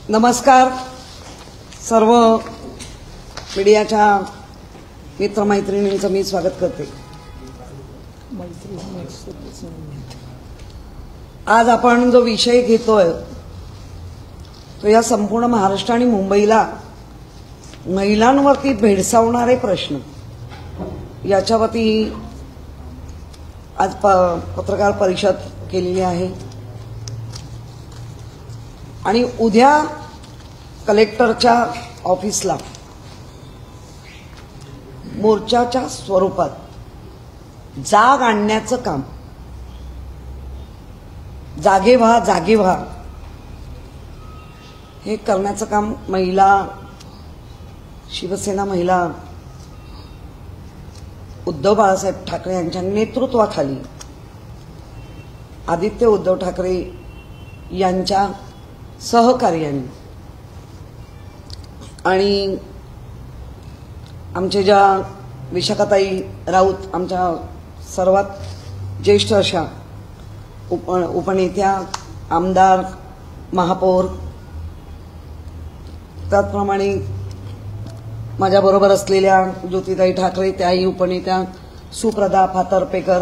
नमस्कार सर्व मीडियाच्या मित्रमैत्रिणींचं मी स्वागत करते। आज आपण जो विषय घेतोय तो या संपूर्ण महाराष्ट्र आणि मुंबईला महिलांवरती भेडसावणारे प्रश्न याच्यावरती आज पत्रकार परिषद केलेली आहे आणि उद्या कलेक्टरच्या ऑफिसला मोर्चाच्या स्वरूपात जाग आणण्याचं काम, जागे व्हा हे करण्याचं काम महिला शिवसेना महिला उद्धव बाळासाहेब ठाकरे यांच्या नेतृत्वाखाली आदित्य उद्धव ठाकरे यांच्या सहकार्याने आणि आमचे ज्या विशाखाताई राऊत आमच्या सर्वात ज्येष्ठ अशा उपनेत्या, आमदार, महापौर, त्याचप्रमाणे माझ्याबरोबर असलेल्या ज्योतिताई ठाकरे त्याही उपनेत्या, सुप्रदा फातर्पेकर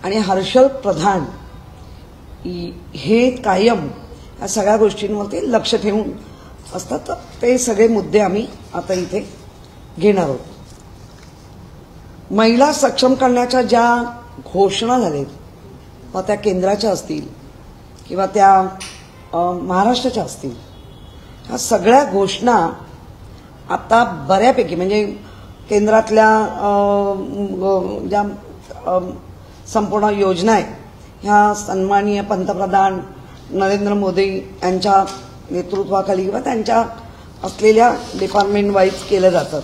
आणि हर्षल प्रधान हे कायम या सगळ्या गोष्टींवरती लक्ष ठेवून असतात। तर ते सगळे मुद्दे आम्ही आता इथे घेणार आहोत। महिला सक्षम करण्याच्या ज्या घोषणा झाल्या व त्या केंद्राच्या असतील किंवा त्या महाराष्ट्राच्या असतील, ह्या सगळ्या घोषणा आता बऱ्यापैकी म्हणजे केंद्रातल्या ज्या संपूर्ण योजना आहेत ह्या सन्माननीय पंतप्रधान नरेंद्र मोदी यांच्या नेतृत्वाखाली किंवा त्यांच्या असलेल्या डिपार्टमेंट वाईज केलं जातं।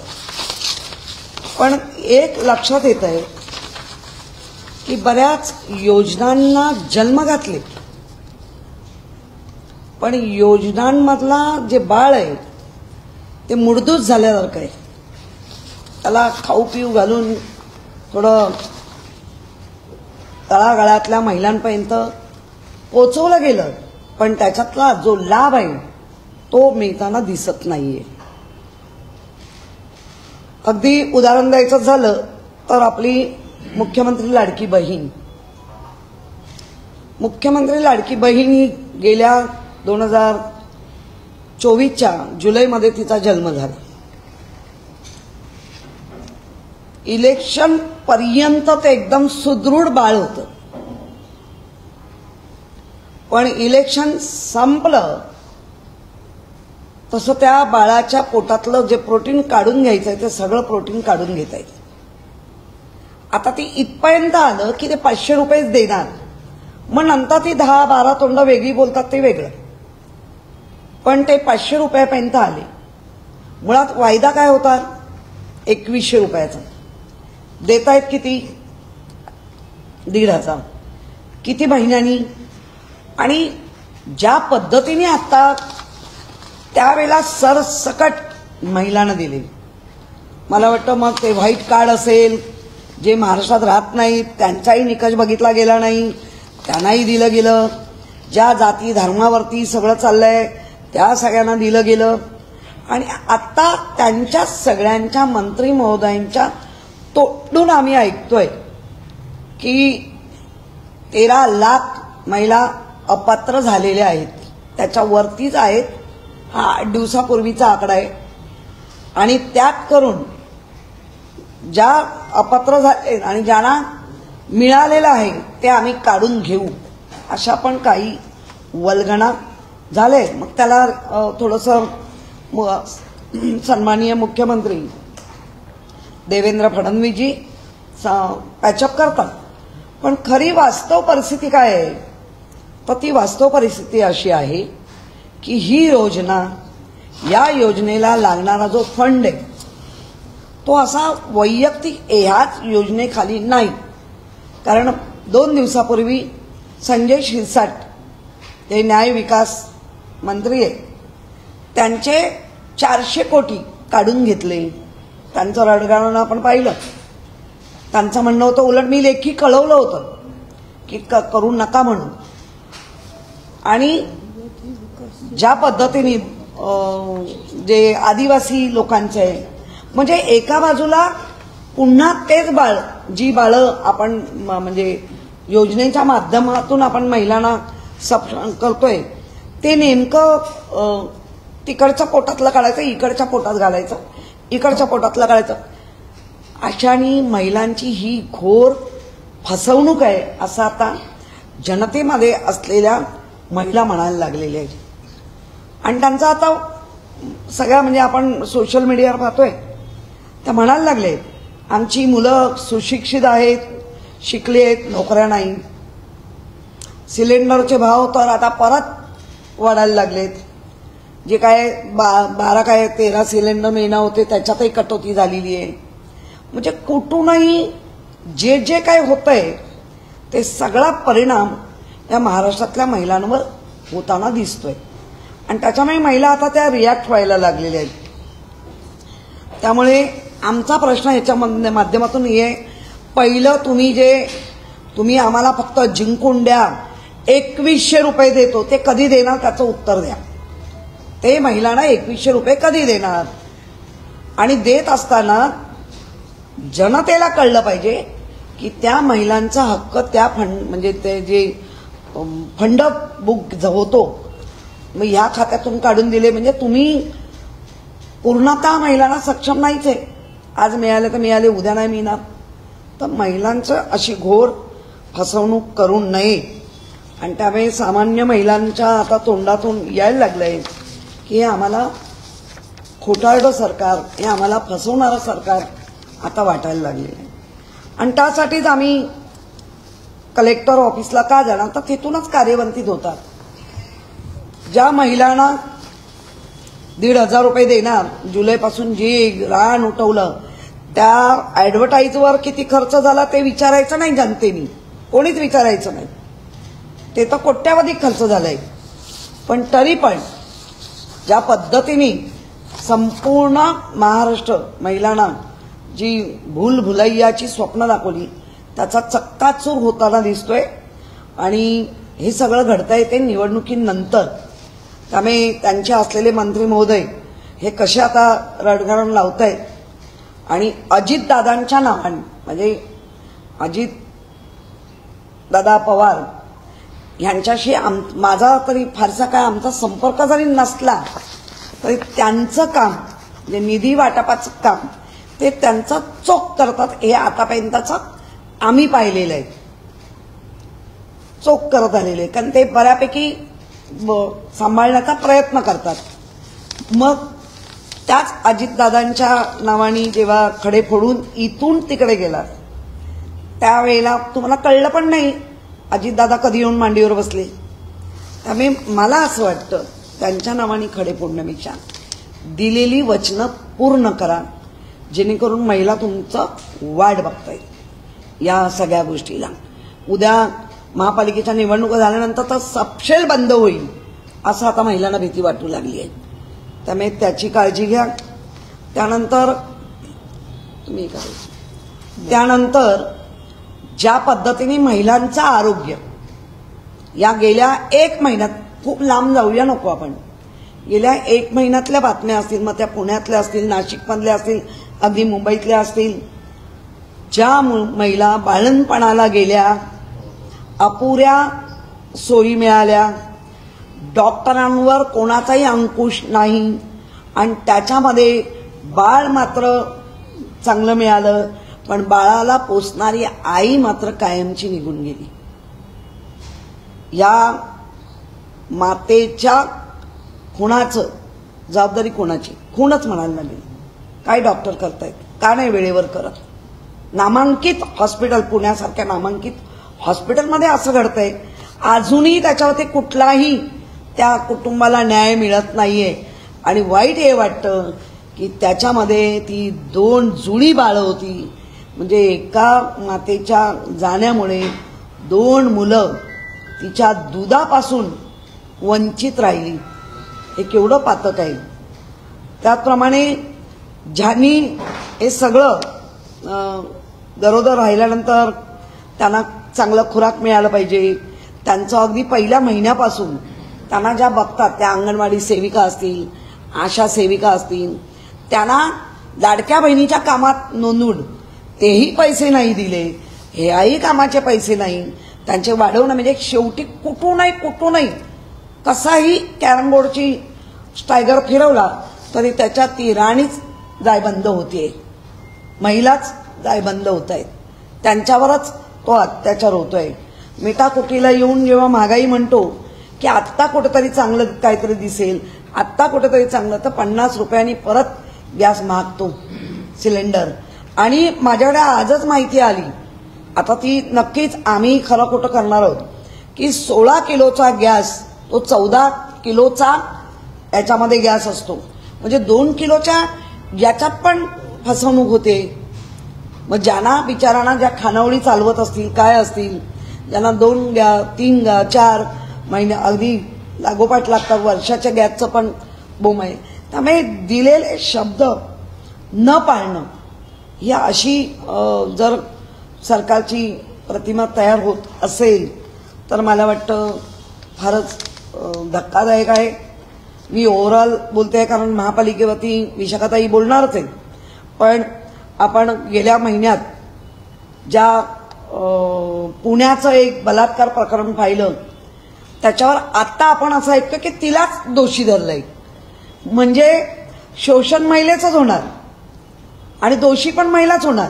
पण एक लक्षात येत आहे की बऱ्याच योजनांना जन्म घातले, पण योजनांमधला जे बाळ आहे ते मुडदूस झाल्यासारखं आहे। त्याला खाऊ पिऊ घालून थोडं तळागाळातल्या महिलांपर्यंत पोचवलं गेलं, पण त्याच्यातला जो लाभ आहे तो मिळताना दिसत नाहीये। अगदी उदाहरण द्यायचं झालं तर आपली मुख्यमंत्री लाडकी बहीण ही गेल्या 2024च्या जुलैमध्ये तिचा जन्म झाला। इलेक्शन पर्यंत ते एकदम सुदृढ बाळ होतं, पण इलेक्शन संपलं तसं त्या बाळाच्या पोटातलं जे प्रोटीन काढून घ्यायचंय ते सगळं प्रोटीन काढून घेता येतं। आता ती इथपर्यंत आलं की ते 500 रुपयेच देणार, मग नंतर ती 10-12 तोंड वेगळी बोलतात ते वेगळं, पण ते 500 रुपयापर्यंत आले। मुळात वायदा काय होता? 2100 रुपयाचा। देतायत किती? 1,500। किती महिन्यांनी? आणि ज्या पद्धतीने आता त्यावेळेला सरसकट महिलांना दिले, मला वाटतं मग ते व्हाईट कार्ड असेल, जे महाराष्ट्रात राहत नाहीत त्यांचाही निकष बघितला गेला नाही, त्यांनाही दिलं गेलं। ज्या जाती धर्मावरती सगळं चाललंय त्या सगळ्यांना दिलं गेलं। आणि आता त्यांच्या सगळ्यांच्या मंत्री महोदयांच्या तोंडून आम्ही ऐकतोय की 13 लाख महिला अपात्र झालेल्या आहेत, त्याच्यावरतीच आहेत। हा 8 दिवसापूर्वीचा आकडा आहे। आणि त्यात करून ज्या अपात्र झाले आणि ज्यांना मिळालेलं आहे ते आम्ही काढून घेऊ अशा पण काही वल्गना झाले। मग त्याला थोडंसं सन्माननीय मुख्यमंत्री देवेंद्र फडणवीसजी पॅचअप करतात, पण खरी वास्तव परिस्थिती काय आहे? तर ती वास्तव परिस्थिती अशी आहे की ही योजना, या योजनेला लागणारा जो फंड आहे तो असा वैयक्तिक ह्याच योजनेखाली नाही। कारण 2 दिवसापूर्वी संजय शिरसाट ते न्याय विकास मंत्री आहेत, त्यांचे 400 कोटी काढून घेतले। त्यांचं रडगाणं आपण पाहिलं। त्यांचं म्हणणं होतं, उलट मी लेखी कळवलं होतं की करू नका म्हणून, आणि ज्या पद्धतीने जे आदिवासी लोकांचे आहे, म्हणजे एका बाजूला पुन्हा तेच बाळ, जी बाळं आपण म्हणजे योजनेच्या माध्यमातून आपण महिलांना सक्षम करतोय, ते नेमकं तिकडच्या पोटातलं काढायचं, इकडच्या पोटात घालायचं, इकडच्या पोटातलं काढायचं. अशाने महिलांची ही घोर फसवणूक आहे असं आता जनतेमध्ये असलेल्या महिला म्हणायला लागलेल्या आहेत. आणि त्यांचा आता सगळ्या म्हणजे आपण सोशल मीडियावर पाहतोय, त्या म्हणायला लागले आमची मुलं सुशिक्षित आहेत, शिकली आहेत, नोकऱ्या नाही. सिलेंडरचे भाव तर आता परत वाढायला लागलेत. जे काय 13 सिलेंडर महिना होते त्याच्यातही कटोती झालेली आहे. म्हणजे कुठूनही जे जे काय होतंय ते सगळा परिणाम या महाराष्ट्रातल्या महिलांवर होताना दिसतोय. आणि त्याच्यामुळे महिला आता त्या रिॲक्ट व्हायला लागलेल्या आहेत. त्यामुळे आमचा प्रश्न याच्या माध्यमातून हे, पहिलं तुम्ही आम्हाला फक्त जिंकून द्या, 2100 रुपये देतो, ते कधी देणार त्याचं उत्तर द्या. ते महिलांना 2100 रुपये कधी देणार? आणि देत असताना जनतेला कळलं पाहिजे की त्या महिलांचा हक्क त्या म्हणजे ते जे फंड बुक होतो मग ह्या खात्यातून काढून दिले म्हणजे तुम्ही पूर्णतः महिलांना सक्षम नाहीच आहे. आज मिळाले तर मिळाले, उद्या नाही मिळणार. तर महिलांचं अशी घोर फसवणूक करू नये. आणि त्यामुळे सामान्य महिलांच्या आता तोंडातून यायला लागलंय की हे आम्हाला खोटारडं सरकार, हे आम्हाला फसवणारं सरकार आता वाटायला लागलेलं आहे. आणि त्यासाठीच आम्ही कलेक्टर ऑफिसला का जाणार, तर तिथूनच कार्यवंतीत होतात. ज्या महिलांना 1,500 रुपये देणार, जुलैपासून जे रान उठवलं त्या ॲडव्हर्टाईजवर किती खर्च झाला ते विचारायचं नाही जनतेने, कोणीच विचारायचं नाही. ते तर कोट्यावधी खर्च झालाय. पण तरी पण ज्या पद्धतीने संपूर्ण महाराष्ट्र महिलांना जी भूलभुलैयाची स्वप्न दाखवली त्याचा चक्काचूर होताना दिसतोय. आणि हे सगळं घडतंय ते निवडणुकीनंतर. त्यामुळे त्यांचे असलेले मंत्री महोदय हे कसे आता रणगाडून लावतायत. आणि अजितदादांच्या नावाने, म्हणजे अजितदादा पवार यांच्याशी माझा तरी फारसा काय आमचा संपर्क जरी नसला तरी त्यांचं काम म्हणजे निधी वाटपाचं काम ते त्यांचं चोख करतात. हे आतापर्यंतचं आम्ही पाहिलेलं आहे, चोख करत आलेले. कारण ते बऱ्यापैकी सांभाळण्याचा प्रयत्न करतात. मग त्याच अजितदादांच्या नावाने जेव्हा खडे फोडून इथून तिकडे गेला त्यावेळेला तुम्हाला कळलं पण नाही अजितदादा कधी येऊन मांडीवर बसले. त्यामुळे मला असं वाटतं त्यांच्या नावाने खडे फोडण्यापेक्षा दिलेली वचनं पूर्ण करा, जेणेकरून महिला तुमचं वाट बघतायत या सगळ्या गोष्टीला. उद्या महापालिकेच्या निवडणुका झाल्यानंतर तर सपशेल बंद होईल असं आता महिलांना भीती वाटू लागली आहे. त्यामुळे त्याची काळजी घ्या. त्यानंतर ज्या पद्धतीने महिलांचं आरोग्य या गेल्या 1 महिन्यात, खूप लांब जाऊया नको आपण, गेल्या 1 महिन्यातल्या बातम्या असतील, मग त्या पुण्यातल्या असतील, नाशिकमधल्या असतील, अगदी मुंबईतल्या असतील, ज्या महिला बाळंतपणाला गेल्या, अपुऱ्या सोयी मिळाल्या, डॉक्टरांवर कोणाचाही अंकुश नाही आणि त्याच्यामध्ये बाळ मात्र चांगलं मिळालं पण बाळाला पोसणारी आई मात्र कायमची निघून गेली. या मातेच्या खुणाचं जबाबदारी कोणाची? खूणच म्हणायला लागली. काय डॉक्टर करतायत? का नाही वेळेवर करत? नामांकित हॉस्पिटल, पुण्यासारख्या नामांकित हॉस्पिटलमध्ये असं घडतंय, अजूनही त्याच्यावरती कुठलाही त्या कुटुंबाला न्याय मिळत नाहीये. आणि वाईट हे वाटतं की त्याच्यामध्ये ती 2 जुळी बाळं होती. म्हणजे एका मातेच्या जाण्यामुळे 2 मुलं तिच्या दुधापासून वंचित राहिली. हे केवढं पातक आहे. त्याचप्रमाणे ज्यांनी हे सगळं गरोदर राहिल्यानंतर त्यांना चांगलं खुराक मिळालं पाहिजे, त्यांचं अगदी पहिल्या महिन्यापासून त्यांना ज्या बघतात त्या अंगणवाडी सेविका असतील, आशा सेविका असतील, त्यांना लाडक्या बहिणीच्या कामात नोंदवून तेही पैसे नाही दिले, हेही कामाचे पैसे नाही, त्यांचे वाढवणं म्हणजे शेवटी कुठूनही कसाही कॅरम बोर्डची स्टायगर फिरवला तरी त्याच्या ती राणीच जायबंद होतीये, महिलाच जायबंद होत आहेत, त्यांच्यावरच तो अत्याचार होतोय. मिठाकुटीला येऊन जेव्हा महागाई म्हणतो की आत्ता कुठेतरी चांगलं काहीतरी दिसेल, आत्ता कुठेतरी चांगलं, तर 50 रुपयांनी परत गॅस मागतो सिलेंडर. आणि माझ्याकडे आजच माहिती आली, आता ती नक्कीच आम्ही खरं खोटं करणार आहोत, की 16 किलोचा गॅस तो 14 किलोचा याच्यामध्ये गॅस असतो, म्हणजे 2 किलोच्या याच्यात पण फसवणूक होते. मग ज्यांना बिचारांना ज्या खानावळी चालवत असतील, काय असतील, ज्यांना 2 घ्या 3 घ्या 4 महिने अगदी लागोपाठ लागतात, वर्षाच्या गॅसचं पण बोम आहे. त्यामुळे दिलेले शब्द न पाळणं ही अशी जर सरकारची प्रतिमा तयार होत असेल तर मला वाटतं फारच धक्कादायक आहे. मी ओव्हरऑल बोलते कारण महापालिकेवरती विशाखाताई बोलणारच आहे, पण आपण गेल्या महिन्यात ज्या पुण्याचं एक बलात्कार प्रकरण पाहिलं त्याच्यावर आता आपण असं ऐकतो की तिलाच दोषी धरलंय, म्हणजे शोषण महिलेचंच होणार आणि दोषी पण महिलाच होणार.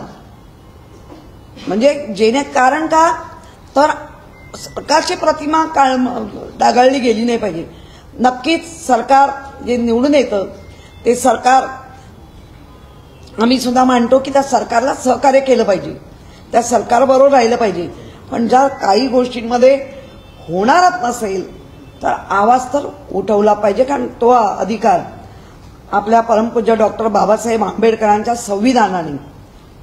म्हणजे जेणे कारण का तर सरकारची प्रतिमा डागाळली गेली नाही पाहिजे. नक्कीच सरकार जे निवडून येतं ते सरकार आम्ही सुद्धा मानतो की त्या सरकारला सहकार्य केलं पाहिजे, त्या सरकारबरोबर राहिलं पाहिजे, पण ज्या काही गोष्टींमध्ये होणारच नसेल तर आवाज तर उठवला पाहिजे, कारण तो अधिकार आपल्या परमपूज्य डॉक्टर बाबासाहेब आंबेडकरांच्या संविधानाने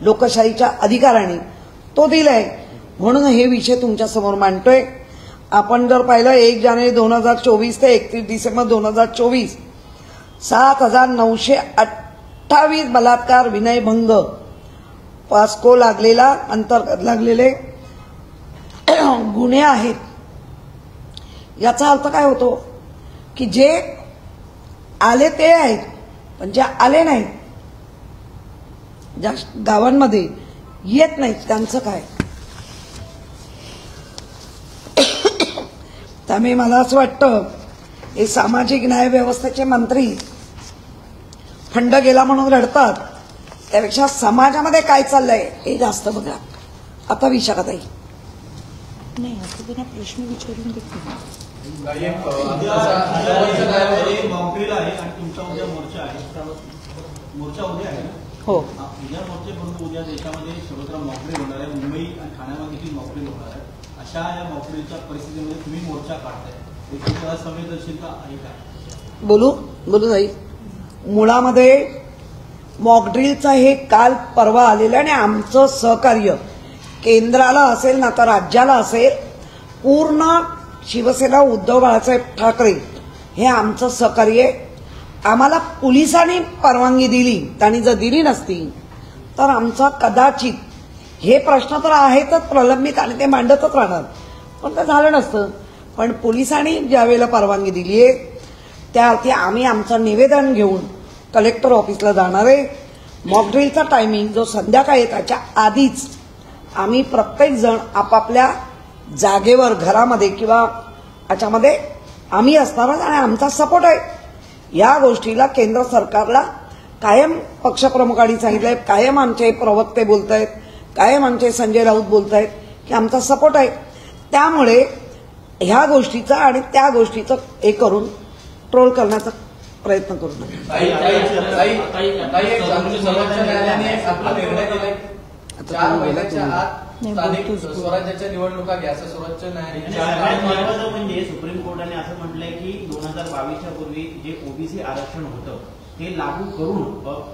लोकशाहीच्या अधिकाराने तो दिलाय. म्हणून हे विषय तुमच्यासमोर मांडतोय. आपण जर पाहिलं 1 जानेवारी 2024 ते 31 डिसेंबर 2024 7,928 बलात्कार विनयभंग पॉस्को लागलेला अंतर्गत लागलेले गुन्हे आहेत. याचा अर्थ काय होतो की जे आले ते आहेत, पण जे आले नाहीत, ज्या गावांमध्ये येत नाहीत त्यांचं काय. त्यामुळे मला असं वाटतं हे सामाजिक न्याय व्यवस्थेचे मंत्री फंड गेला म्हणून रडतात, त्यापेक्षा समाजामध्ये काय चाललंय हे जास्त बघा. आता विशाखाताई नाही आता त्यांना प्रश्न विचारून देतो. मोर्चा उद्या आहे. हो, उद्या मोर्चे परंतु उद्या देशामध्ये सर्वत्र मॉकड्रिल होणार आहे, मुंबई आणि ठाण्यामध्ये देखील मॉकड्रिल होणार आहे. अशा या मॉकड्रिलच्या परिस्थितीमध्ये तुम्ही मोर्चा काढताय, ते तुमचा संवेदनशीलता आहे का? बोलू ताई. मुळामध्ये मॉकड्रिलचं हे काल परवा आलेलं आणि आमचं सहकार्य केंद्राला असेल ना तर राज्याला असेल, पूर्ण शिवसेना उद्धव बाळासाहेब ठाकरे हे आमचं सहकार्य. आम्हाला पोलिसांनी परवानगी दिली, त्यांनी जर दिली नसती तर आमचा कदाचित हे प्रश्न तर आहेतच प्रलंबित आणि ते मांडतच राहणार, पण ते झालं नसतं. पण पोलिसांनी ज्यावेळेला परवानगी दिली आहे त्यावरती आम्ही आमचं निवेदन घेऊन कलेक्टर ऑफिसला जाणार आहे. मॉकड्रिलचा टायमिंग जो संध्याकाळी आहे त्याच्या आधीच आम्ही प्रत्येक जण आपापल्या जागेवर घरामध्ये किंवा याच्यामध्ये आम्ही असणारच आणि आमचा सपोर्ट आहे. या गोष्टीला केंद्र सरकारला कायम पक्षप्रमुखांनी सांगितलंय, कायम आमचे प्रवक्ते बोलत आहेत, कायम आमचे संजय राऊत बोलत आहेत की आमचा सपोर्ट आहे. त्यामुळे ह्या गोष्टीचा आणि त्या गोष्टीचं हे करून ट्रोल करण्याचा प्रयत्न करू नका. स्वराज्याच्या निवडणुका घ्या असं सर्वोच्च न्यायालयाने म्हणजे सुप्रीम कोर्टाने असं म्हटलंय की 2022च्या पूर्वी जे ओबीसी आरक्षण होतं ते लागू करून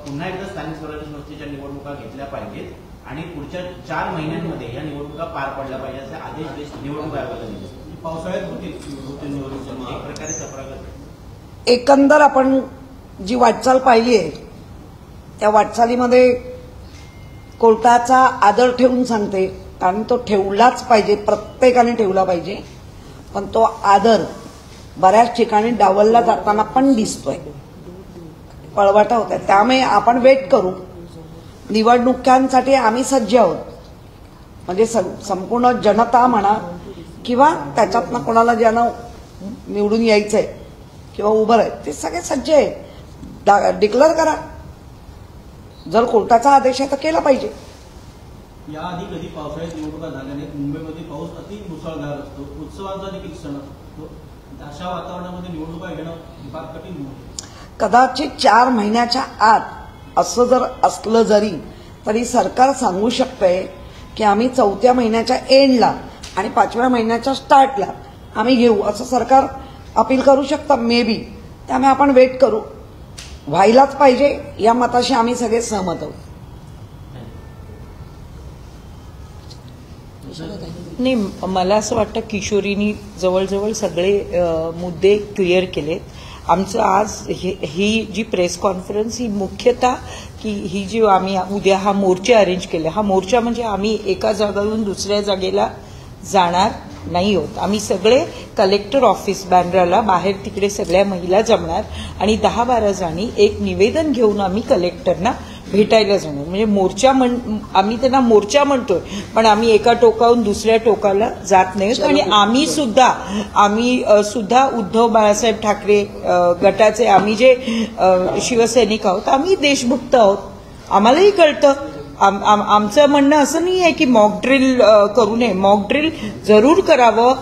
पुन्हा एकदा स्थानिक स्वराज्य संस्थेच्या निवडणुका घेतल्या पाहिजेत आणि पुढच्या 4 महिन्यांमध्ये या निवडणुका पार पडल्या पाहिजे असे आदेश निवडणूक आयोगाला दिले. पावसाळ्यात होतील निवडणूक एक प्रकारे प्रगत. एकंदर आपण जी वाटचाल पाहिली आहे त्या वाटचालीमध्ये कोर्टाचा आदर ठेवून सांगते, कारण तो ठेवलाच पाहिजे, प्रत्येकाने ठेवला पाहिजे, पण तो आदर बऱ्याच ठिकाणी डावलला जाताना पण दिसतोय, पळवाटा होत आहे. त्यामुळे आपण वेट करू. निवडणुकांसाठी आम्ही सज्ज आहोत, म्हणजे संपूर्ण जनता म्हणा किंवा त्याच्यातनं कोणाला ज्यानं निवडून यायचंय किंवा उभं आहे ते सगळे सज्ज आहे. डिक्लेअर करा. जर कोर्टाचा आदेश आहे तर केला पाहिजे. याआधी कधी पावसाळ्यात निवडणुका झाल्या नाहीत. मुंबईमध्ये पाऊस अति मुसळधार असतो, उत्सवांचा देखील सण असतो. अशा वातावरणामध्ये निवडणुका घेणं फार कठीण होतं. कदाचित 4 महिन्याच्या आत असं जर असलं जरी तरी सरकार सांगू शकतंय की आम्ही 4थ्या महिन्याच्या एंडला आणि 5व्या महिन्याच्या स्टार्टला आम्ही घेऊ, असं सरकार अपील करू शकतं मे बी. त्यामुळे आपण वेट करू. व्हायलाच पाहिजे या मताशी आम्ही सगळे सहमत आहोत. नाही, मला असं वाटतं किशोरीनी जवळजवळ सगळे मुद्दे क्लिअर केलेत. आमचं आज ही जी प्रेस कॉन्फरन्स ही मुख्यतः की ही जी आम्ही उद्या हा मोर्चा अरेंज केला, हा मोर्चा म्हणजे आम्ही एका जागेवरून दुसऱ्या जागेला जाणार नाही होत. आम्ही सगळे कलेक्टर ऑफिस बँड्राला बाहेर तिकडे सगळ्या महिला जमणार आणि 10-12 जणी एक निवेदन घेऊन आम्ही कलेक्टरना भेटायला जाणार. म्हणजे मोर्चा आम्ही त्यांना मोर्चा म्हणतोय पण आम्ही एका टोकाहून दुसऱ्या टोकाला जात नाही. आणि आम्ही सुद्धा उद्धव बाळासाहेब ठाकरे गटाचे आम्ही जे शिवसैनिक आहोत, आम्ही देशभक्त आहोत. आम्हालाही कळतं. आमचं म्हणणं असं नाही आहे की मॉक ड्रिल करू नये. मॉक ड्रिल जरूर करावं.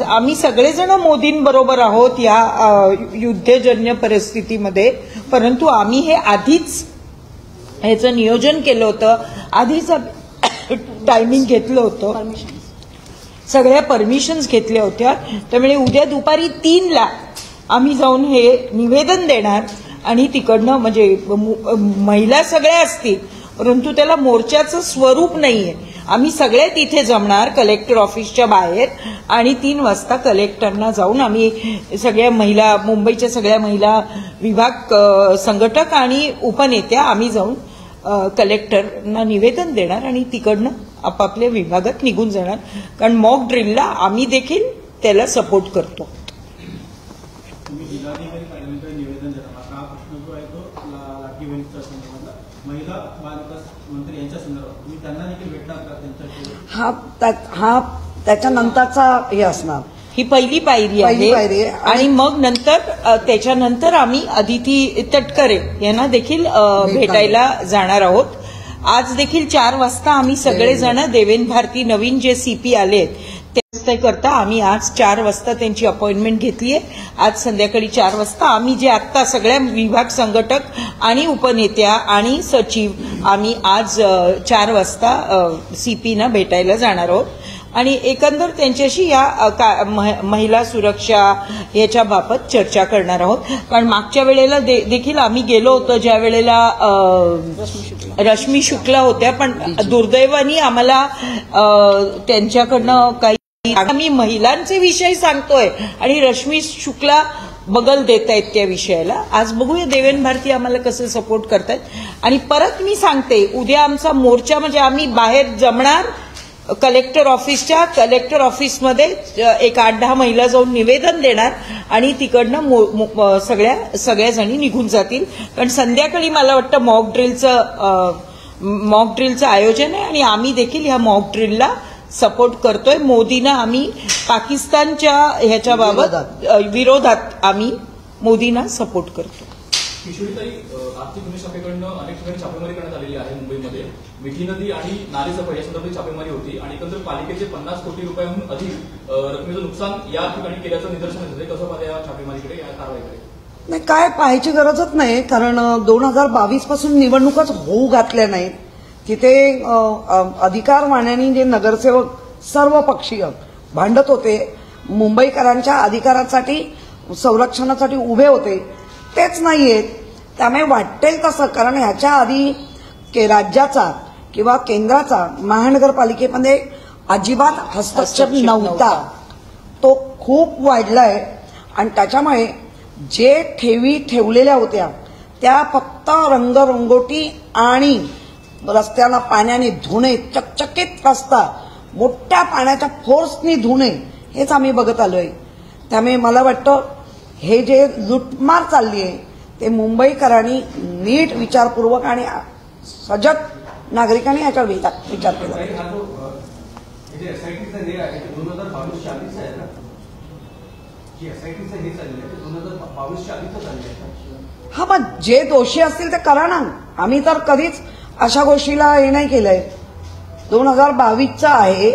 आम्ही सगळेजण मोदींबरोबर आहोत या युद्धजन्य परिस्थितीमध्ये, परंतु आम्ही हे आधीच ह्याचं नियोजन केलं होतं, आधीच टायमिंग घेतलं होतं, सगळ्या परमिशन्स घेतल्या होत्या. त्यामुळे उद्या दुपारी 3ला आम्ही जाऊन हे निवेदन देणार आणि तिकडनं म्हणजे महिला सगळ्या असतील परंतु त्याला मोर्चाचं स्वरूप नाहीये. आम्ही सगळे तिथे जमणार कलेक्टर ऑफिसच्या बाहेर आणि 3 वाजता कलेक्टरना जाऊन आम्ही सगळ्या महिला, मुंबईच्या सगळ्या महिला विभाग संघटक आणि उपनेत्या आम्ही जाऊन कलेक्टरना निवेदन देणार आणि तिकडनं आपापल्या विभागात निघून जाणार. कारण मॉक ड्रिलला आम्ही देखील त्याला सपोर्ट करतो. तुम्ही जिल्हाधिकारी कार्यालयाकडे निवेदन देणार. आता हा प्रश्न जो आहे तो लाटकी बहिणीच्या संदर्भातला महिला बाल विकास मंत्री यांच्या संदर्भात तुम्ही त्यांना देखील भेटणार का? त्यांच्याशी हा त्याच्यानंतरचा हे असणार. ही पहिली पायरी आहे आणि मग नंतर त्याच्यानंतर आम्ही अदिती तटकरे यांना देखील भेटायला जाणार आहोत. आज देखील 4 वाजता आम्ही सगळेजण देवेन भारती नवीन जे सीपी आलेत ते करता आम्ही आज 4 वाजता त्यांची अपॉइंटमेंट घेतली आहे. आज संध्याकाळी 4 वाजता आम्ही जे आत्ता सगळ्या विभाग संघटक आणि उपनेत्या आणि सचिव आम्ही आज 4 वाजता सीपीना भेटायला जाणार आहोत आणि एकंदर त्यांच्याशी या महिला सुरक्षा याच्या बाबत चर्चा करणार आहोत. कारण मागच्या वेळेला देखील आम्ही गेलो होतो ज्या वेळेला रश्मी शुक्ला होत्या, पण दुर्दैवाने आम्हाला त्यांच्याकडनं काही आम्ही महिलांचे विषय सांगतोय आणि रश्मी शुक्ला बगल देत आहेत त्या विषयाला. आज बघूया देवेन भारती आम्हाला कसं सपोर्ट करतायत. आणि परत मी सांगते उद्या आमचा मोर्चा म्हणजे आम्ही बाहेर जमणार कलेक्टर ऑफिसमध्ये एक 8-10 महिला जाऊन निवेदन देणार आणि तिकडनं सगळ्या जणी निघून जातील. कारण संध्याकाळी मला वाटतं मॉक ड्रिलचं आयोजन आहे आणि आम्ही देखील ह्या मॉक ड्रिलला सपोर्ट करतोय. मोदींना आम्ही पाकिस्तानच्या ह्याच्याबाबत विरोधात आम्ही मोदींना सपोर्ट करतो. किशोरीताई, आर्थिक गुन्हे शाखेकडनं अनेक ठिकाणी छापेमारी करण्यात आलेली आहे. मुंबईमध्ये मिठी नदी आणि नाले सफाई या संदर्भात छापेमारी होती आणि एकंदर पालिकेचे 50 कोटी रुपयांहून अधिक रकमेचं नुकसान या ठिकाणी केल्याचं निदर्शनास येते. कसं पाहिजे या छापेमारीकडे, या कारवाईकडे? नाही, काय पाहायची गरजच नाही. कारण 2022 पासून निवडणुकाच होऊ घातल्या नाहीत. तिथे अधिकारवाण्यांनी जे नगरसेवक सर्व पक्षीय भांडत होते, मुंबईकरांच्या अधिकारासाठी संरक्षणासाठी उभे होते, तेच नाहीयेत. त्यामुळे वाटेल तसं. कारण ह्याच्या आधी राज्याचा किंवा केंद्राचा महानगरपालिकेमध्ये अजिबात हस्तक्षेप नव्हता. तो खूप वाढलाय आणि त्याच्यामुळे जे ठेवी ठेवलेल्या होत्या त्या फक्त रंगरंगोटी आणि रस्त्याला पाण्याने धुणे, चकचकीत रस्ता मोठ्या पाण्याच्या फोर्सनी धुणे हेच आम्ही बघत आलोय. त्यामुळे मला वाटतं हे जे लुटमार चालली आहे ते मुंबईकरांनी नीट विचारपूर्वक आणि सजग नागरिकांनी याच्यावर विचार केला. एसआयटीचं हे आहे 2022च्या आधीच आहे ना, की एसआयटीचं हे चाललं आहे 2022च्या आधीच चाललं आहे. हा, मग जे दोषी असतील ते करा ना. आम्ही तर कधीच अशा गोष्टीला हे नाही केलंय. 2022चं आहे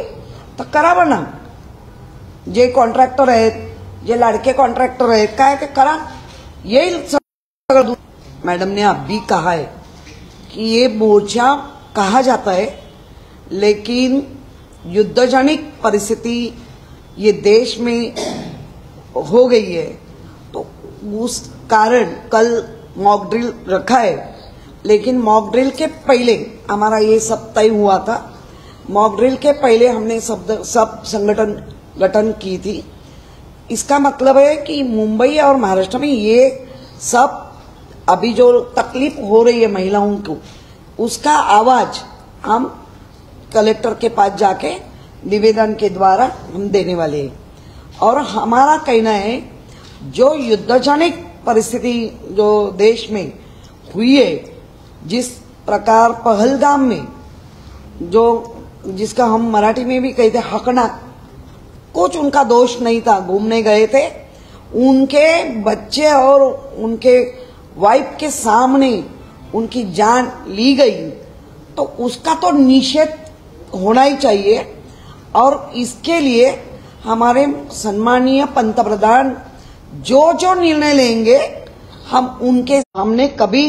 तर करावं ना. जे कॉन्ट्रॅक्टर आहेत, जे लाडके कॉन्ट्रॅक्टर आहेत, काय ते करा, येईल सगळं. मैडम ने अभी कहा है कि ये मोर्चा कहा जाता है, लेकिन युद्धजनित परिस्थिति ये देश में हो गई है, तो उस कारण कल मॉक ड्रिल रखा है. लेकिन मॉक ड्रिल के पहले हमारा ये सब तय हुआ था. मॉक ड्रिल के पहले हमने सब संगठन गठन की थी. इसका मतलब है कि मुंबई और महाराष्ट्र में ये सब अभी जो तकलीफ हो रही है महिलाओं को, उसका आवाज हम कलेक्टर के पास जाके निवेदन के द्वारा हम देने वाले हैं. और हमारा कहना है जो युद्धजनित परिस्थिति जो देश में हुई है, जिस प्रकार पहलगाम में जो जिसका हम मराठी में भी कहते हकना, कुछ उनका दोष नहीं था, घूमने गए थे, उनके बच्चे और उनके वाइफ के सामने उनकी जान ली गई, तो उसका तो निषेध होना ही चाहिए. और इसके लिए हमारे सम्मानीय पंतप्रधान जो जो निर्णय लेंगे हम उनके सामने, कभी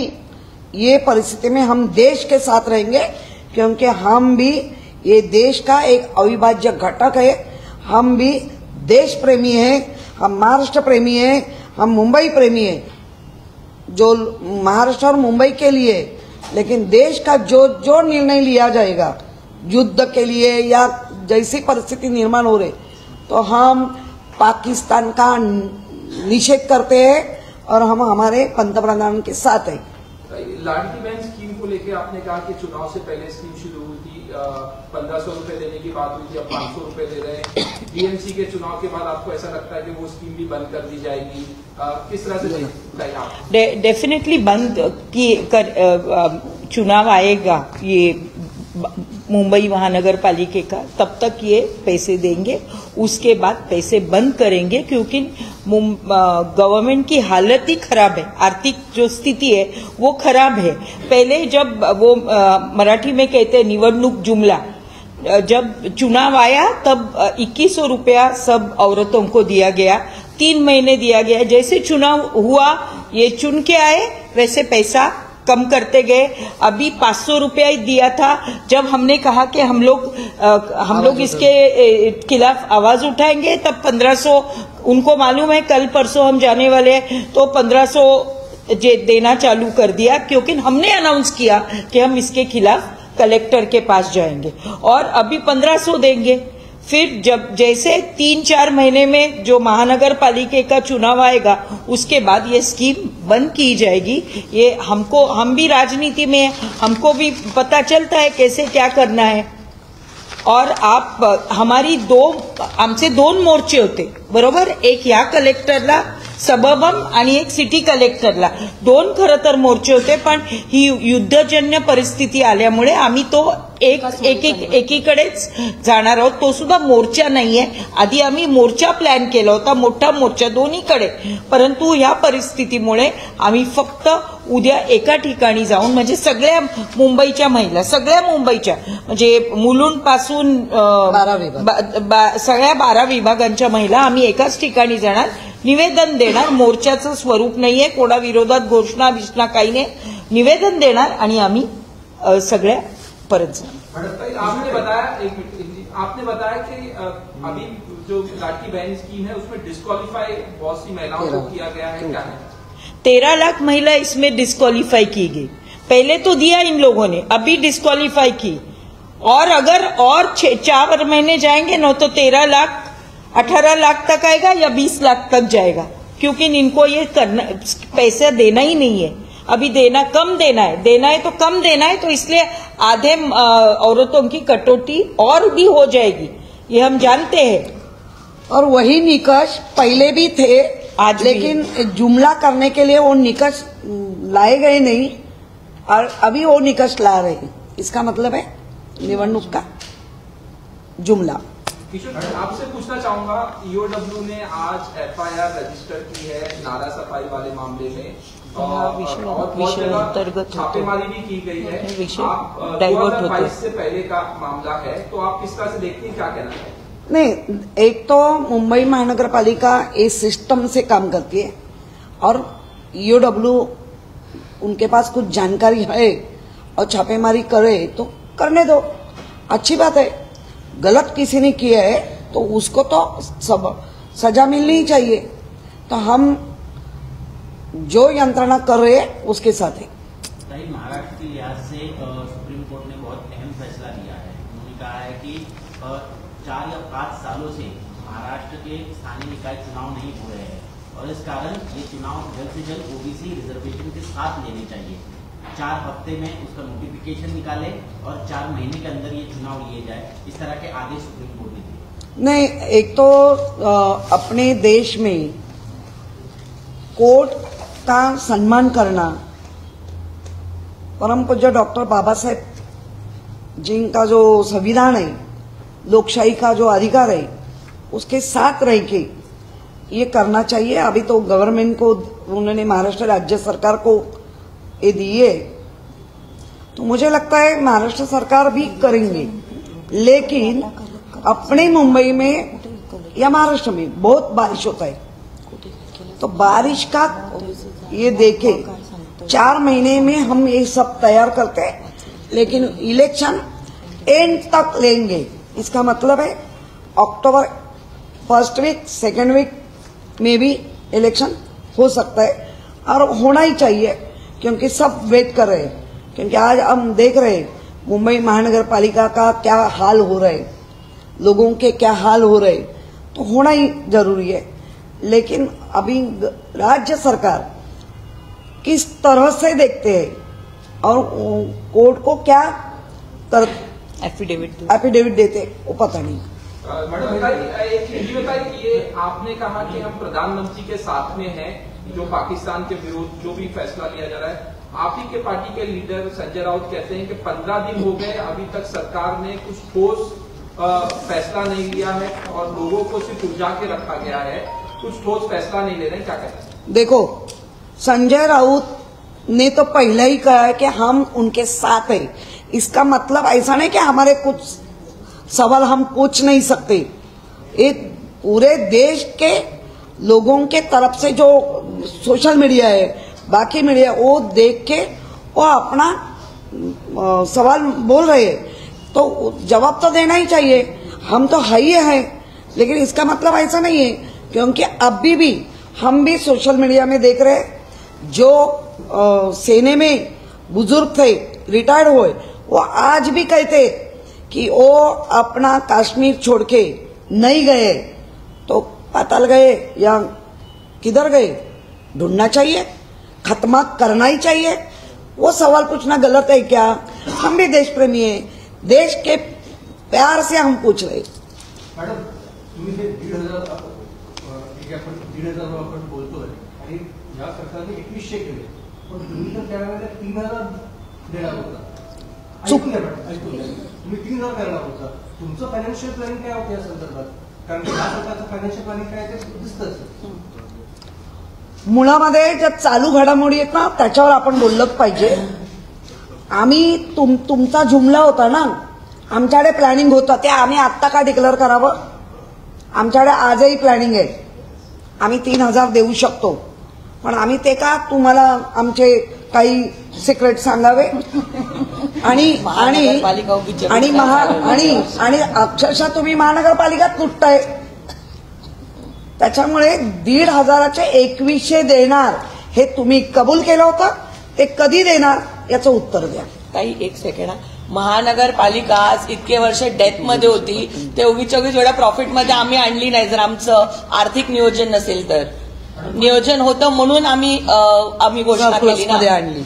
ये परिस्थिति में हम देश के साथ रहेंगे, क्योंकि हम भी ये देश का एक अविभाज्य घटक है. हम भी देश प्रेमी हैं, हम महाराष्ट्र प्रेमी हैं, हम मुंबई प्रेमी हैं. जो महाराष्ट्र और मुंबई के लिए, लेकिन देश का जो जो निर्णय लिया जाएगा युद्ध के लिए या जैसी परिस्थिति निर्माण हो रही, तो हम पाकिस्तान का निषेध करते हैं और हम हमारे पंतप्रधान के साथ हैं. लाडली बहन स्कीम को लेकर आपने कहा कि चुनाव से पहले स्कीम शुरू हुई थी, 1500 रुपए देने की बात हुई थी, अब 500 रुपए दे रहे हैं. बीएमसी के चुनाव के बाद आपको ऐसा लगता है कि वो स्कीम भी बंद कर दी जाएगी? किस तरह से देखते हैं आप? डेफिनेटली बंद चुनाव आएगा ये मुंबई महानगर पालिका का, तब तक ये पैसे देंगे, उसके बाद पैसे बंद करेंगे, क्योंकि गवर्नमेंट की हालत ही खराब है. आर्थिक जो स्थिति है वो खराब है. पहले जब वो मराठी में कहते हैं निवडणूक जुमला, जब चुनाव आया तब 2100 रुपया सब औरतों को दिया गया, 3 महीने दिया गया. जैसे चुनाव हुआ ये चुन के आए, वैसे पैसा कम करते गए. अभी 500 रुपया दिया था. जब हमने कहा कि हम लोग इसके खिलाफ आवाज उठाएंगे, तब 1500, उनको मालूम है कल परसों हम जाने वाले हैं, तो 1500 देना चालू कर दिया, क्योंकि हमने अनाउंस किया कि हम इसके खिलाफ कलेक्टर के पास जाएंगे और अभी 1500 देंगे. फिर जब जैसे 3-4 महीने में जो महानगर पालिका का चुनाव आएगा, उसके बाद ये स्कीम बंद की जाएगी. ये हम भी राजनीति में हैं, हमको भी पता चलता है कैसे क्या करना है. और आप आमचे 2 मोर्चे होते बरोबर, एक या कलेक्टरला सबबम आणि एक सिटी कलेक्टरला, 2 खरं तर मोर्चे होते. पण ही युद्धजन्य परिस्थिती आल्यामुळे आम्ही तो एकीकडेच जाणार आहोत. तो सुद्धा मोर्चा नाहीये. आधी आम्ही मोर्चा प्लॅन केला होता, मोठा मोर्चा दोन्हीकडे, परंतु ह्या परिस्थितीमुळे आम्ही फक्त उद्या एका ठिकाणी जाऊन, म्हणजे सगळ्या मुंबईच्या महिला, सगळ्या मुंबईच्या, म्हणजे मुलुंड पासून सगळ्या 12 विभागांच्या महिला आम्ही एकाच ठिकाणी जाणार, निवेदन देणार. मोर्चाचं स्वरूप नाहीये, कोणाविरोधात घोषणा बिषणा काही नाही, निवेदन देणार आणि आम्ही सगळ्या परत जाणार. आपने बताया कि अभी जो लाडली बहन स्कीम है उसमें डिस्क्वालीफाई बहुत सी महिलाओं को किया गया है, क्या है? 13 लाख महिला इसमें डिस्क्वालीफाई की गई. पहले तो दिया इन लोगों ने, अभी डिस्क्वालीफाई की. और अगर और 4 महीने जाएंगे ना, तो 13 लाख 18 लाख तक आएगा या 20 लाख तक जाएगा, क्योंकि इनको ये करना, पैसा देना ही नहीं है. अभी कम देना है तो कम देना है, तो इसलिए आधे औरतों की कटौती और भी हो जाएगी, ये हम जानते हैं. और वही निकष पहले भी थे आज भी। लेकिन जुमला करने के लिए वो निकष लाए गए नहीं और अभी वो निकष ला रहे हैं। इसका मतलब है निवडणूक का जुमला। किशोर, आपसे पूछना चाहूंगा, ईओडब्ल्यू ने आज एफआईआर रजिस्टर की है नाला सफाई वाले मामले में और बहुत जगह छापेमारी भी की गई है। आप 2022 से पहले का मामला है, तो आप किस तरह से देखते हैं, क्या कहना है? नहीं, एक तो मुंबई महानगर पालिका इस सिस्टम से काम करती है और ईओडब्ल्यू उनके पास कुछ जानकारी है और छापेमारी करे तो करने दो, अच्छी बात है। गलत किसी ने किया है तो उसको तो सब सजा मिलनी ही चाहिए। तो हम जो यंत्रणा कर रहे हैं उसके साथ है। महाराष्ट्र के लिहाज से सुप्रीम कोर्ट ने बहुत अहम फैसला लिया है। उन्होंने कहा है कि 4 या 5 सालों से महाराष्ट्र के स्थानीय निकाय चुनाव नहीं हो रहे हैं और इस कारण ये चुनाव जल्द से जल्द ओबीसी रिजर्वेशन के साथ लेने चाहिए। 4 हफ्ते में उसका नोटिफिकेशन निकाले और 4 महीने के अंदर ये चुनाव लिए जाए, इस तरह के आदेश सुप्रीम कोर्ट ने दिए। नहीं, एक तो अपने देश में कोर्ट का सम्मान करना, परम पूज्य डॉक्टर बाबा साहेब जी का जो संविधान है, लोकशाही का जो अधिकार है, उसके साथ रह के ये करना चाहिए। अभी तो गवर्नमेंट को उन्होंने महाराष्ट्र राज्य सरकार को ये दिए, तो मुझे लगता है महाराष्ट्र सरकार भी करेंगे। लेकिन अपने मुंबई में या महाराष्ट्र में बहुत बारिश होता है, तो बारिश का ये देखे 4 महीने में हम ये सब तैयार करते हैं, लेकिन इलेक्शन एंड तक लेंगे। इसका मतलब है अक्टूबर 1st वीक 2nd वीक में भी इलेक्शन हो सकता है और होना ही चाहिए, क्योंकि सब वेट कर रहे हैं। क्योंकि आज हम देख रहे हैं मुंबई महानगर पालिका का क्या हाल हो रहा है, लोगों के क्या हाल हो रहे, तो होना ही जरूरी है। लेकिन अभी राज्य सरकार किस तरह से देखते हैं और कोर्ट को क्या एफिडेविट देते वो पता नहीं। मैडम बताइए, एक हिंदी बताइए, ये आपने कहा कि हम प्रधानमंत्री के साथ में हैं, जो पाकिस्तान के विरुद्ध जो भी फैसला लिया जा रहा है। आप ही के पार्टी के लीडर संजय राउत कहते हैं कि 15 दिन हो गए, अभी तक सरकार ने कुछ ठोस फैसला नहीं लिया है और लोगों को सिर्फ उलझा के रखा गया है, कुछ ठोस फैसला नहीं ले रहे हैं, क्या कहते हैं? देखो, संजय राउत ने तो पहले ही कहा है कि हम उनके साथ हैं। इसका मतलब ऐसा नहीं कि हमारे कुछ सवाल हम पूछ नहीं सकते। एक पूरे देश के लोगों के तरफ से जो सोशल मीडिया है, बाकी मीडिया, वो देख के वो अपना सवाल बोल रहे हैं, तो जवाब तो देना ही चाहिए। हम तो है ही है, लेकिन इसका मतलब ऐसा नहीं है, क्योंकि अभी भी हम भी सोशल मीडिया में देख रहे हैं जो सेना में बुजुर्ग थे, रिटायर्ड हुए, वो आज भी कहते कि वो अपना कश्मीर छोड़ के नहीं गए तो पाताल गए या किधर गए, ढूंढना चाहिए, खत्मा करना ही चाहिए। वो सवाल पूछना गलत है क्या? हम भी देश प्रेमी है, देश के प्यार से हम पूछ रहे। मॅडम, तुम्ही हे 1,500 आपण बोलतोय आणि या सरकारने 2100 केले, पण तुम्ही तर त्यावेळेला 3000 देणार होता। ऐकून घ्या मॅडम, ऐकून घ्या, तुम्ही 3000 करणार होता। तुमचं फायनान्शियल प्लॅनिंग काय होतं या संदर्भात? कारण या सरकारचं फायनान्शियल प्लॅनिंग काय ते दिसतंच। मुळामध्ये ज्या चालू घडामोडी आहेत ना, त्याच्यावर आपण बोललंच पाहिजे। आम्ही तुमचा जुमला होता ना, आमच्याकडे प्लॅनिंग होतं, ते आम्ही आत्ता का डिक्लेअर करावं? आमच्याकडे आजही प्लॅनिंग आहे, आम्ही 3000 देऊ शकतो, पण आम्ही ते का तुम्हाला आमचे काही सिक्रेट सांगावे? आणि अक्षरशः तुम्ही महानगरपालिकात लुटताय। त्याच्यामुळे 1,500चे 2100 देणार हे तुम्ही कबूल केलं होतं, ते कधी देणार याचं उत्तर द्या। ताई, एक सेकंड, महानगरपालिका आज इतके वर्ष डेथ मध्ये होती, ते 24 वेळा प्रॉफिट मध्ये आम्ही आणली नाही। जर आमचं आर्थिक नियोजन नसेल तर, नियोजन होतं म्हणून आम्ही घोषणा केली ना, आणली।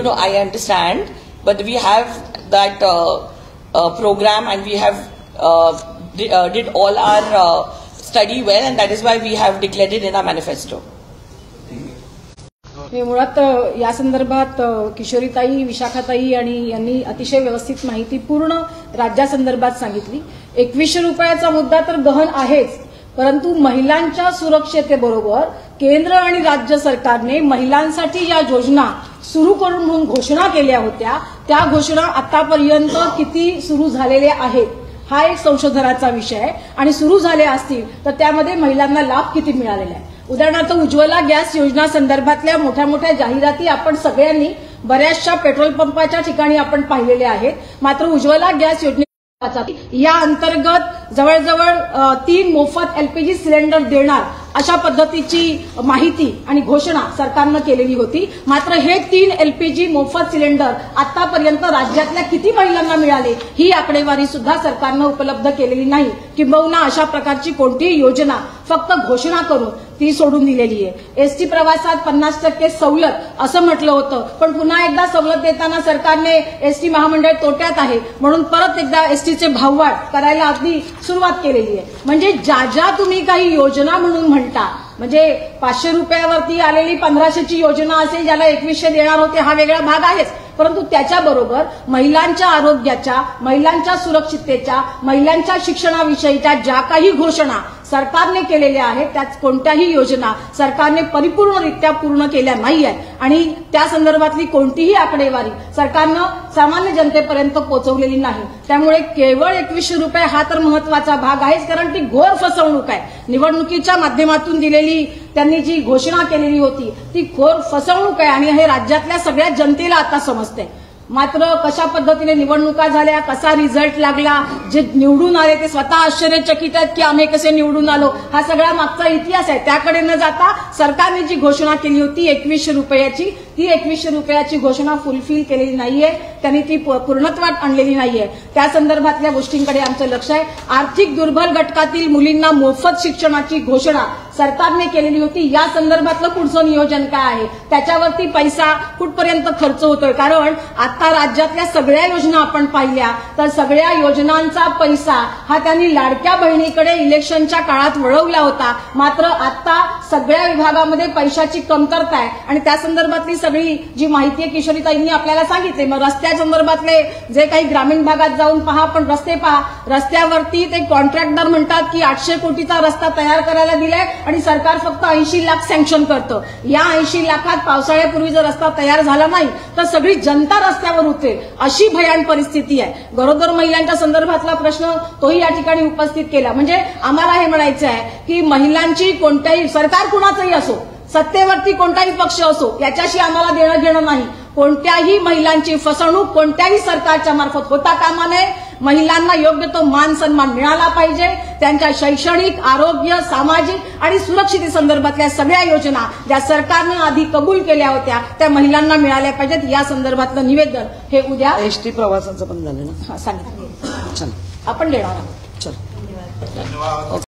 No, I understand, but we have that program and we have did all our study well, and that is why we have declared it in our manifesto. मुळात या संदर्भात किशोरीताई, विशाखाताई आणि यांनी अतिशय व्यवस्थित माहिती पूर्ण राज्यासंदर्भात सांगितली. 2100 रुपयाचा मुद्दा तर गहन आहेच, परंतु महिलांच्या सुरक्षतेबरोबर केंद्र आणि राज्य सरकारने महिलांसाठी या योजना सुरू करून म्हणून घोषणा केल्या होत्या. त्या घोषणा आतापर्यंत किती सुरू झालेल्या आहेत हा एक संशोधनाचा विषय आहे, आणि सुरू झाल्या असतील तर त्यामध्ये महिलांना लाभ किती मिळालेला आहे. उदाहरणार्थ उज्ज्वला गॅस योजना संदर्भातल्या मोठ्या मोठ्या जाहिराती आपण सगळ्यांनी बऱ्याचशा पेट्रोल पंपाच्या ठिकाणी आपण पाहिलेल्या आहेत. मात्र उज्ज्वला गॅस योजने या अंतर्गत जवळजवळ 3 मोफत एलपीजी सिलेंडर देणार अशा पद्धतीची माहिती आणि घोषणा सरकारनं केलेली होती. मात्र हे 3 एलपीजी मोफत सिलेंडर आतापर्यंत राज्यातल्या किती महिलांना मिळाले ही आकडेवारी सुद्धा सरकारनं उपलब्ध केलेली नाही. किंबहुना अशा प्रकारची कोणतीही योजना फक्त घोषणा करून ती सोडून दिलेली आहे. एसटी प्रवासात 50% सवलत असं म्हटलं होतं, पण पुन्हा एकदा सवलत देताना सरकारने एसटी महामंडळ तोट्यात आहे म्हणून परत एकदा एसटीचे भाववाढ करायला अगदी सुरुवात केलेली आहे. म्हणजे ज्या तुम्ही काही योजना म्हणून म्हणता, म्हणजे 500 रुपयावरती आलेली 1500ची योजना असेल, ज्याला 2100 देणार होते हा वेगळा भाग आहेच, परंतु त्याच्याबरोबर महिलांच्या आरोग्याच्या, महिलांच्या सुरक्षिततेच्या, महिलांच्या शिक्षणाविषयीच्या ज्या काही घोषणा सरकारने केलेल्या आहेत त्यात कोणत्याही योजना सरकारने परिपूर्णरित्या पूर्ण केल्या नाही आहेत, आणि त्या संदर्भातली कोणतीही आकडेवारी सरकारनं सामान्य जनतेपर्यंत पोहोचवलेली नाही. त्यामुळे केवळ 2100 रुपये हा तर महत्वाचा भाग आहेच, कारण ती घोर फसवणूक आहे. निवडणुकीच्या माध्यमातून दिलेली त्यांनी जी घोषणा केलेली होती ती घोर फसवणूक आहे, आणि हे राज्यातल्या सगळ्या जनतेला आता समजते. मात्र कशा पद्धतीने निवडणुका झाल्या, कसा रिझल्ट लागला, जे निवडून आले ते स्वतः आश्चर्यचकित आहेत की आम्ही कसे निवडून आलो, हा सगळा मागचा इतिहास आहे. त्याकडे न जाता सरकारने जी घोषणा केली होती 2100 रुपयाची, ती 2100 रुपयाची घोषणा फुलफिल केलेली नाहीये, त्यांनी ती पूर्णत्वात आणलेली नाहीये. त्या संदर्भातल्या गोष्टींकडे आमचं लक्ष आहे. आर्थिक दुर्बल घटकातील मुलींना मोफत शिक्षणाची घोषणा सरकारने केलेली होती. या संदर्भातलं पुढचं नियोजन काय आहे, त्याच्यावरती पैसा कुठपर्यंत खर्च होतोय, कारण आता राज्यातल्या सगळ्या योजना आपण पाहिल्या तर सगळ्या योजनांचा पैसा हा त्यांनी लाडक्या बहिणीकडे इलेक्शनच्या काळात वळवला होता. मात्र आता सगळ्या विभागामध्ये पैशाची कमतरता आहे, आणि त्या संदर्भातली सगळी जी माहिती आहे किशोरीताईंनी आपल्याला सांगितली. मग रस्त्या संदर्भातले जे काही ग्रामीण भागात जाऊन पहा, पण रस्ते पहा, रस्त्यावरती ते कॉन्ट्रॅक्टर म्हणतात की 800 कोटीचा रस्ता तयार करायला दिलाय आणि सरकार फक्त 80 लाख सँक्शन करतं. या 80 लाखात पावसाळ्यापूर्वी जर रस्ता तयार झाला नाही तर सगळी जनता रस्त्यावर उतरेल, अशी भयान परिस्थिती आहे. गरोदर महिलांच्या संदर्भातला प्रश्न तोही या ठिकाणी उपस्थित केला. म्हणजे आम्हाला हे म्हणायचं आहे की महिलांची कोणत्याही, सरकार कुणाचंही असो, सत्तेवरती कोणताही पक्ष असो, याच्याशी आम्हाला देणं घेणं नाही. कोणत्याही महिलांची फसवणूक कोणत्याही सरकारच्या मार्फत होता कामा नये. महिलांना योग्य तो मान सन्मान मिळाला पाहिजे. त्यांच्या शैक्षणिक, आरोग्य, सामाजिक आणि सुरक्षिततेसंदर्भातल्या सगळ्या योजना ज्या सरकारनं आधी कबूल केल्या होत्या त्या महिलांना मिळाल्या पाहिजेत. या संदर्भातलं निवेदन हे उद्या एसटी प्रवासाचं पण झालं ना, सांगितलं चल आपण देणार आहोत. चल.